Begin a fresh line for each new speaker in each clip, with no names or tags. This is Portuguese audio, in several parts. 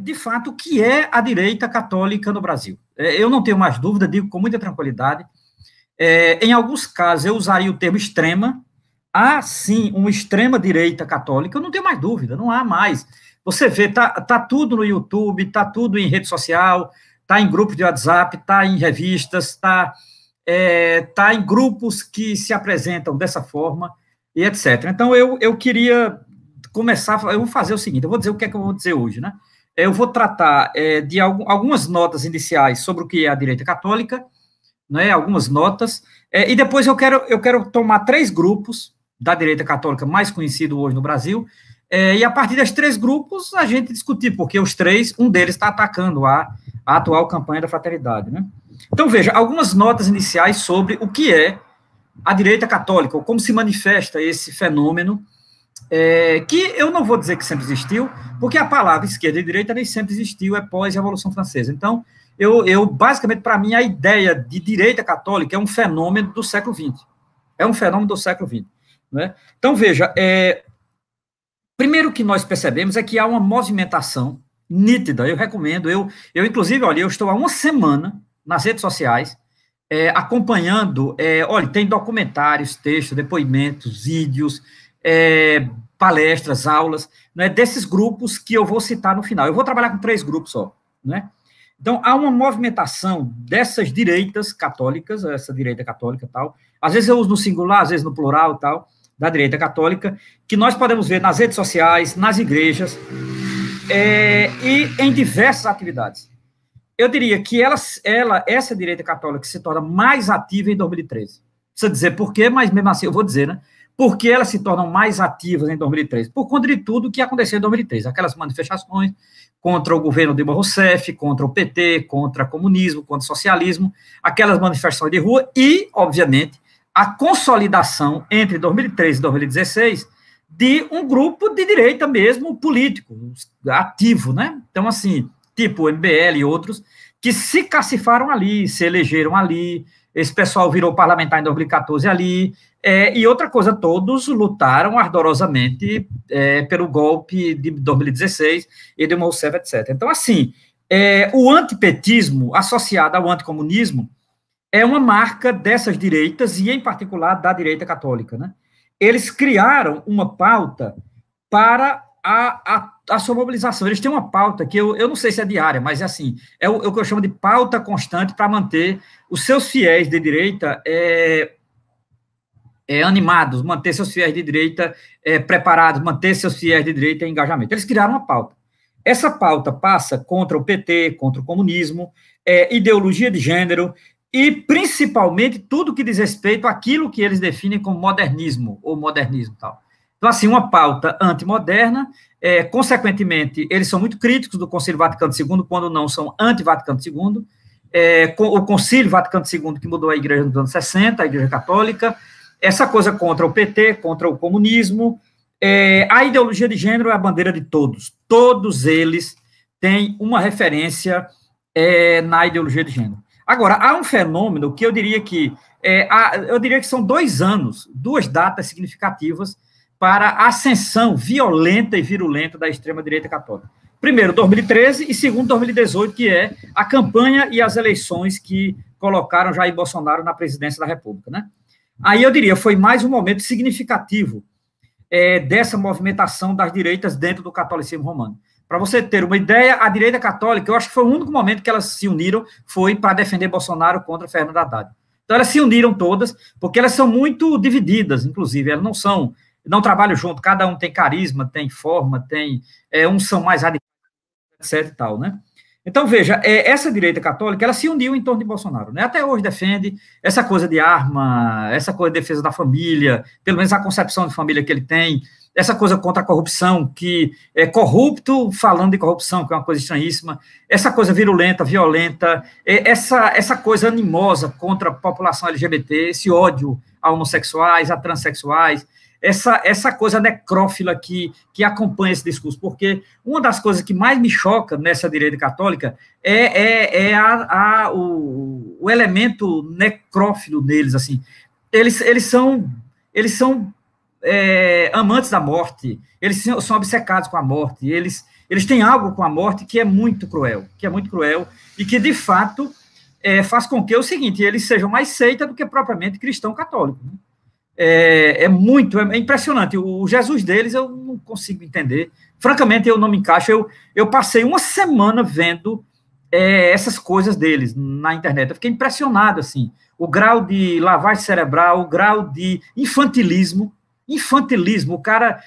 de fato, o que é a direita católica no Brasil. Eu não tenho mais dúvida, digo com muita tranquilidade. Em alguns casos, eu usaria o termo extrema. Há, sim, uma extrema-direita católica, eu não tenho mais dúvida, não há mais. Você vê, tá tudo no YouTube, tá tudo em rede social, tá em grupos de WhatsApp, tá em revistas, tá em grupos que se apresentam dessa forma, e etc. Então, eu queria começar, eu vou fazer o seguinte, eu vou dizer o que é que eu vou dizer hoje, né? Eu vou tratar de algumas notas iniciais sobre o que é a direita católica, né, algumas notas, e depois eu quero tomar 3 grupos da direita católica mais conhecido hoje no Brasil, e a partir dos 3 grupos a gente discutir, porque os 3, um deles está atacando a atual campanha da fraternidade, né? Então, veja, algumas notas iniciais sobre o que é a direita católica, ou como se manifesta esse fenômeno, que eu não vou dizer que sempre existiu, porque a palavra esquerda e direita nem sempre existiu, é pós-Revolução Francesa. Então, basicamente, para mim, a ideia de direita católica é um fenômeno do século XX. É um fenômeno do século XX. Né? Então, veja, primeiro que nós percebemos é que há uma movimentação nítida, eu recomendo, inclusive, olha, eu estou há uma semana nas redes sociais, acompanhando, olha, tem documentários, textos, depoimentos, vídeos, palestras, aulas, né, desses grupos que eu vou citar no final. Eu vou trabalhar com 3 grupos só, né? Então, há uma movimentação dessas direitas católicas, essa direita católica e tal, às vezes eu uso no singular, às vezes no plural e tal, da direita católica, que nós podemos ver nas redes sociais, nas igrejas, e em diversas atividades. Eu diria que essa direita católica se torna mais ativa em 2013. Precisa dizer por quê, mas mesmo assim eu vou dizer, né? Por que elas se tornam mais ativas em 2013? Por conta de tudo que aconteceu em 2013, aquelas manifestações contra o governo Dilma Rousseff, contra o PT, contra o comunismo, contra o socialismo, aquelas manifestações de rua e, obviamente, a consolidação entre 2013 e 2016 de um grupo de direita mesmo político, ativo, né? Então, assim, tipo o MBL e outros, que se cacifaram ali, se elegeram ali, esse pessoal virou parlamentar em 2014 ali, e outra coisa, todos lutaram ardorosamente pelo golpe de 2016 e de Rousseff, etc. Então, assim, o antipetismo associado ao anticomunismo é uma marca dessas direitas, e em particular da direita católica, né? Eles criaram uma pauta para a sua mobilização. Eles têm uma pauta que eu não sei se é diária, mas é assim, é o que eu chamo de pauta constante para manter os seus fiéis de direita animados, manter seus fiéis de direita preparados, manter seus fiéis de direita em engajamento. Eles criaram uma pauta. Essa pauta passa contra o PT, contra o comunismo, ideologia de gênero e, principalmente, tudo que diz respeito àquilo que eles definem como modernismo ou modernismo e tal. Então, assim, uma pauta antimoderna, consequentemente, eles são muito críticos do Concílio Vaticano II, quando não são anti-Vaticano II, o Concílio Vaticano II, que mudou a igreja nos anos 60, a igreja católica, essa coisa contra o PT, contra o comunismo, a ideologia de gênero é a bandeira de todos eles têm uma referência na ideologia de gênero. Agora, há um fenômeno que eu diria que são 2 anos, 2 datas significativas para a ascensão violenta e virulenta da extrema-direita católica. Primeiro, 2013, e segundo, 2018, que é a campanha e as eleições que colocaram Jair Bolsonaro na presidência da República, né? Aí eu diria, foi mais um momento significativo dessa movimentação das direitas dentro do catolicismo romano. Para você ter uma ideia, a direita católica, eu acho que foi o único momento que elas se uniram, foi para defender Bolsonaro contra Fernando Haddad. Então, elas se uniram todas, porque elas são muito divididas, inclusive, elas não trabalham junto, cada um tem carisma, tem forma, uns são mais radicais, etc e tal, né? Então, veja, essa direita católica, ela se uniu em torno de Bolsonaro, né? Até hoje defende essa coisa de arma, essa coisa de defesa da família, pelo menos a concepção de família que ele tem, essa coisa contra a corrupção, que é corrupto falando de corrupção, que é uma coisa estranhíssima, essa coisa virulenta, violenta, essa coisa animosa contra a população LGBT, esse ódio a homossexuais, a transexuais, essa coisa necrófila que acompanha esse discurso, porque uma das coisas que mais me choca nessa direita católica o elemento necrófilo deles, assim, eles são amantes da morte, eles são obcecados com a morte, eles eles têm algo com a morte que é muito cruel, e que, de fato, faz com que o seguinte, eles sejam mais seita do que propriamente cristão católico. Né? É impressionante. O Jesus deles eu não consigo entender. Francamente, eu não me encaixo. Eu passei uma semana vendo essas coisas deles na internet. Eu fiquei impressionado, assim. O grau de lavagem cerebral, o grau de infantilismo. O cara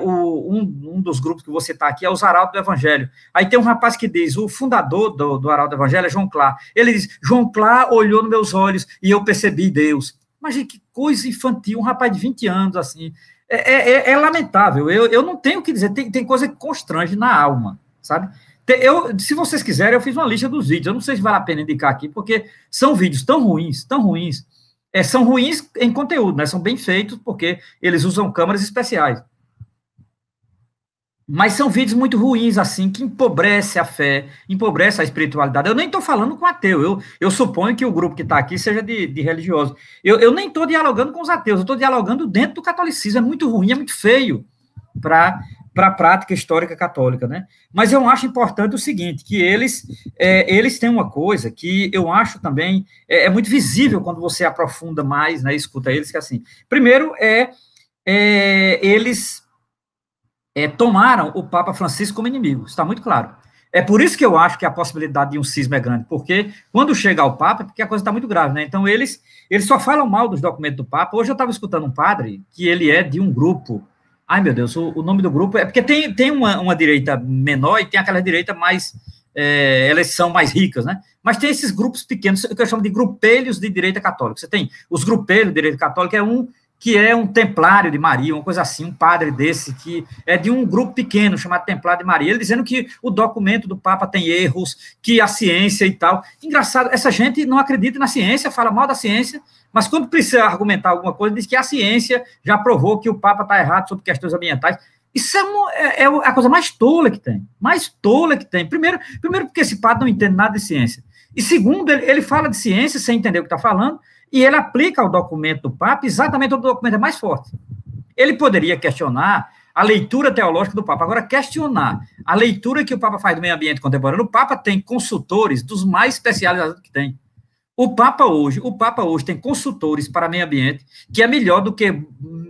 um dos grupos que você está aqui é os Arautos do Evangelho. Aí tem um rapaz que diz, o fundador do Arauto do Evangelho é João Clá. Ele diz, João Clá olhou nos meus olhos e eu percebi Deus. Imagina que coisa infantil, um rapaz de 20 anos, assim. É lamentável. Eu não tenho o que dizer, tem coisa que constrange na alma, sabe? Se vocês quiserem, eu fiz uma lista dos vídeos. Eu não sei se vale a pena indicar aqui, porque são vídeos tão ruins, são ruins em conteúdo, né? São bem feitos, porque eles usam câmeras especiais. Mas são vídeos muito ruins, assim, que empobrece a fé, empobrece a espiritualidade. Eu nem estou falando com ateu, eu suponho que o grupo que está aqui seja de religiosos. Eu nem estou dialogando com os ateus, eu estou dialogando dentro do catolicismo. É muito ruim, é muito feio para a prática histórica católica, né? Mas eu acho importante o seguinte, que eles têm uma coisa que eu acho também, muito visível quando você aprofunda mais, né, escuta eles, que assim, primeiro eles tomaram o Papa Francisco como inimigo, está muito claro. É por isso que eu acho que a possibilidade de um cisma é grande, porque quando chega ao Papa, é porque a coisa está muito grave, né? Então, eles só falam mal dos documentos do Papa. Hoje eu estava escutando um padre, que ele é de um grupo, ai meu Deus, o nome do grupo, é porque tem uma direita menor e tem aquela direita mais, elas são mais ricas, né? Mas tem esses grupos pequenos, que eu chamo de grupelhos de direita católica. Você tem os grupelhos de direita católica, que é um templário de Maria, uma coisa assim, um padre desse, que é de um grupo pequeno, chamado Templário de Maria, ele dizendo que o documento do Papa tem erros, que a ciência e tal. Engraçado, essa gente não acredita na ciência, fala mal da ciência, mas quando precisa argumentar alguma coisa, diz que a ciência já provou que o Papa está errado sobre questões ambientais. Isso é a coisa mais tola que tem, Primeiro porque esse padre não entende nada de ciência. E segundo, ele fala de ciência sem entender o que está falando, e ele aplica ao documento do Papa exatamente o documento mais forte. Ele poderia questionar a leitura teológica do Papa. Agora, questionar a leitura que o Papa faz do meio ambiente contemporâneo, o Papa tem consultores dos mais especializados que tem. O Papa hoje tem consultores para meio ambiente que é melhor do que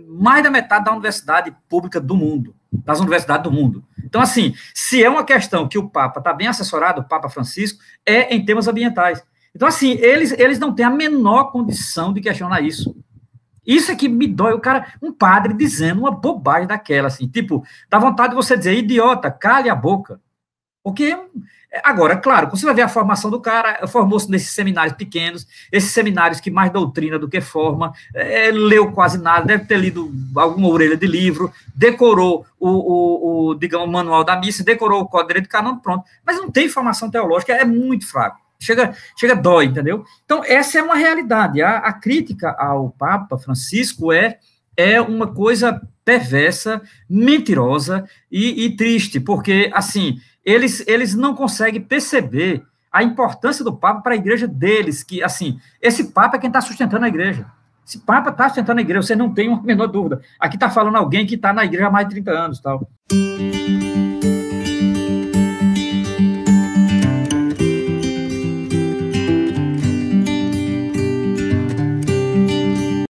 mais da metade da universidade pública do mundo, das universidades do mundo. Então, assim, se é uma questão que o Papa está bem assessorado, o Papa Francisco, é em temas ambientais. Então, assim, eles não têm a menor condição de questionar isso. Isso é que me dói, um padre dizendo uma bobagem daquela, assim, tipo, dá vontade de você dizer, idiota, cale a boca. Porque, agora, claro, você vai ver a formação do cara, formou-se nesses seminários pequenos, esses seminários que mais doutrina do que forma, leu quase nada, deve ter lido alguma orelha de livro, decorou digamos, o manual da missa, decorou o Código de Direito Canônico, pronto. Mas não tem formação teológica, é muito fraco. Chega dói, entendeu? Então, essa é uma realidade. A crítica ao Papa Francisco é uma coisa perversa, mentirosa e triste, porque, assim, eles não conseguem perceber a importância do Papa para a igreja deles, que, assim, esse Papa é quem está sustentando a igreja. Esse Papa está sustentando a igreja, você não tem uma menor dúvida. Aqui está falando alguém que está na igreja há mais de 30 anos, tal.